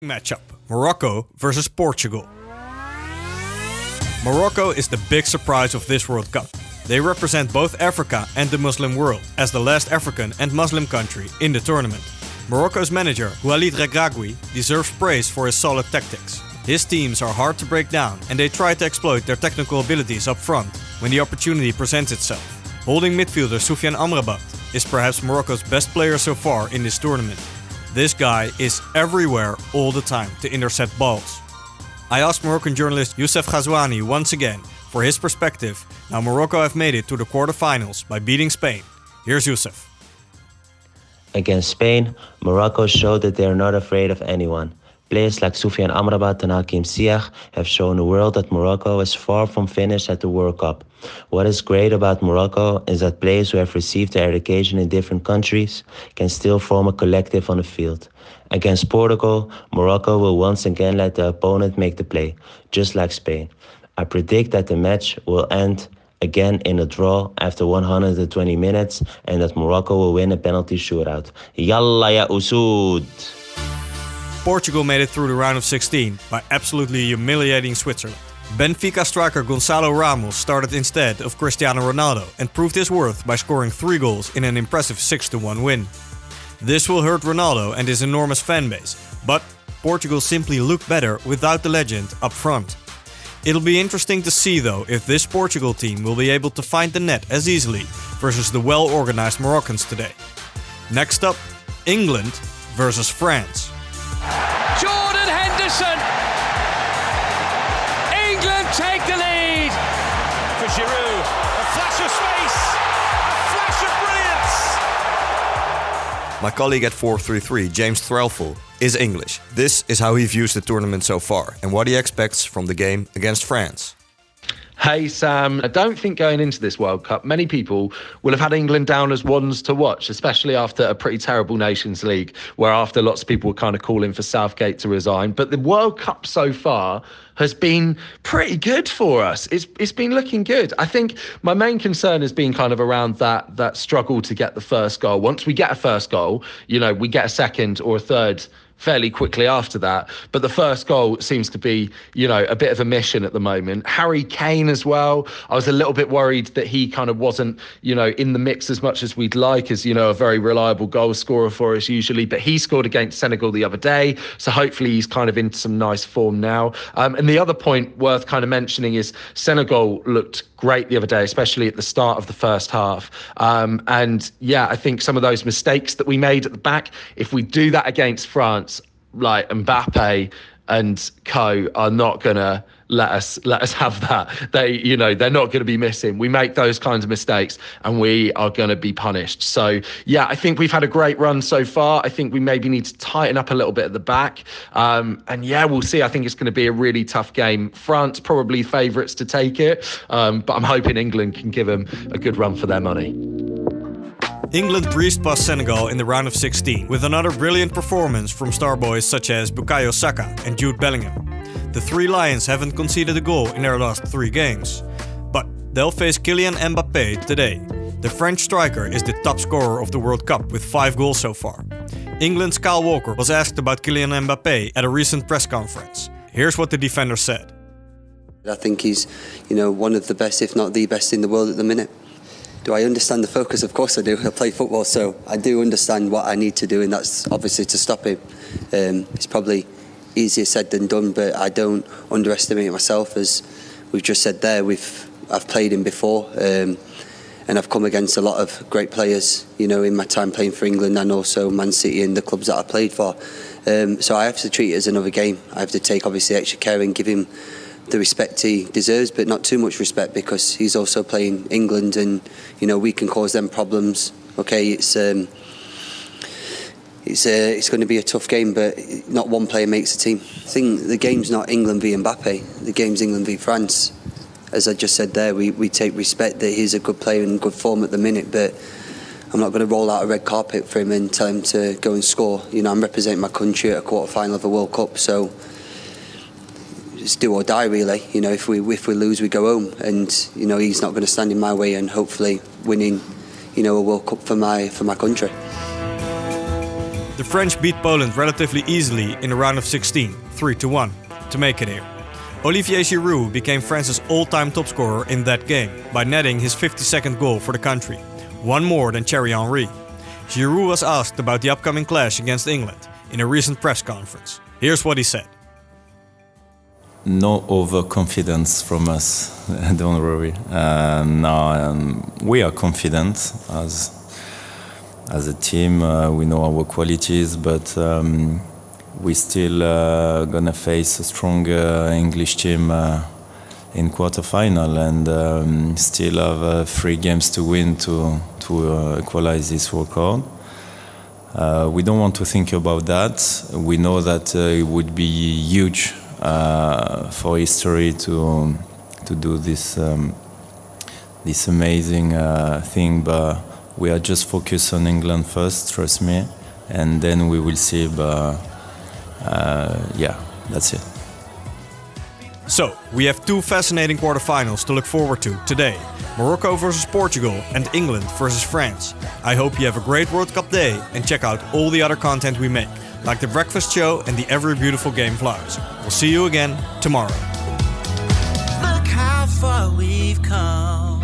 Matchup: Morocco versus Portugal. Morocco is the big surprise of this World Cup. They represent both Africa and the Muslim world as the last African and Muslim country in the tournament. Morocco's manager, Walid Regragui, deserves praise for his solid tactics. His teams are hard to break down and they try to exploit their technical abilities up front when the opportunity presents itself. Holding midfielder Soufiane Amrabat is perhaps Morocco's best player so far in this tournament. This guy is everywhere all the time to intercept balls. I asked Moroccan journalist Youssef Ghazouani once again for his perspective now Morocco have made it to the quarterfinals by beating Spain. Here's Youssef. Against Spain, Morocco showed that they are not afraid of anyone. Players like Soufiane Amrabat and Hakim Ziyech have shown the world that Morocco is far from finished at the World Cup. What is great about Morocco is that players who have received their education in different countries can still form a collective on the field. Against Portugal, Morocco will once again let the opponent make the play, just like Spain. I predict that the match will end again in a draw after 120 minutes and that Morocco will win a penalty shootout. Yalla ya Usood! Portugal made it through the round of 16 by absolutely humiliating Switzerland. Benfica striker Gonçalo Ramos started instead of Cristiano Ronaldo and proved his worth by scoring 3 goals in an impressive 6-1 win. This will hurt Ronaldo and his enormous fanbase, but Portugal simply looked better without the legend up front. It'll be interesting to see though if this Portugal team will be able to find the net as easily versus the well-organized Moroccans today. Next up, England versus France. Jordan Henderson! England take the lead! For Giroud, a flash of space! A flash of brilliance! My colleague at 433, James Threlfall, is English. This is how he views the tournament so far and what he expects from the game against France. Hey Sam, I don't think going into this World Cup, many people will have had England down as ones to watch, especially after a pretty terrible Nations League, where after lots of people were kind of calling for Southgate to resign. But the World Cup so far has been pretty good for us. It's been looking good. I think my main concern has been kind of around that struggle to get the first goal. Once we get a first goal, we get a second or a third fairly quickly after that. But the first goal seems to be, a bit of a mission at the moment. Harry Kane as well. I was a little bit worried that he kind of wasn't, in the mix as much as we'd like, as, a very reliable goal scorer for us usually. But he scored against Senegal the other day. So hopefully he's kind of into some nice form now. And the other point worth kind of mentioning is Senegal looked great the other day, especially at the start of the first half. And yeah, I think some of those mistakes that we made at the back, if we do that against France, like Mbappe and co are not gonna let us have that. They're not going to be missing. We make those kinds of mistakes and we are going to be punished. So yeah, I think we've had a great run so far. I think we maybe need to tighten up a little bit at the back. And yeah, we'll see. I think it's going to be a really tough game. France probably favourites to take it, but I'm hoping England can give them a good run for their money. England breezed past Senegal in the round of 16 with another brilliant performance from star boys such as Bukayo Saka and Jude Bellingham. The three Lions haven't conceded a goal in their last 3 games, but they'll face Kylian Mbappé today. The French striker is the top scorer of the World Cup with 5 goals so far. England's Kyle Walker was asked about Kylian Mbappé at a recent press conference. Here's what the defender said. I think he's, one of the best, if not the best in the world at the minute. Do I understand the focus? Of course I do. I play football, so I do understand what I need to do, and that's obviously to stop him. It's probably easier said than done, but I don't underestimate myself. As we've just said there, I've played him before, and I've come against a lot of great players, in my time playing for England and also Man City and the clubs that I played for. So I have to treat it as another game. I have to take obviously extra care and give him the respect he deserves, but not too much respect because he's also playing England, and we can cause them problems. Okay, it's going to be a tough game, but not one player makes a team. I think the game's not England v Mbappe, the game's England v France. As I just said there, we take respect that he's a good player in good form at the minute, but I'm not going to roll out a red carpet for him and tell him to go and score. I'm representing my country at a quarter-final of a World Cup, so it's do or die really. If we lose, we go home, and he's not going to stand in my way, and hopefully winning, a World Cup for my country. The French beat Poland relatively easily in the round of 16, 3-1, to make it here. Olivier Giroud became France's all-time top scorer in that game by netting his 52nd goal for the country, one more than Thierry Henry. Giroud was asked about the upcoming clash against England in a recent press conference. Here's what he said. No overconfidence from us, don't worry. We are confident as a team. We know our qualities, but we still gonna face a stronger English team in quarterfinal, and still have 3 games to win to equalize this record. We don't want to think about that. We know that it would be huge for history to do this amazing thing, but we are just focused on England first, trust me, and then we will see. But yeah, that's it. So, we have 2 fascinating quarterfinals to look forward to today. Morocco versus Portugal and England versus France. I hope you have a great World Cup day and check out all the other content we make, like the breakfast show and the Every Beautiful Game vlogs. We'll see you again tomorrow. Look how far we've come.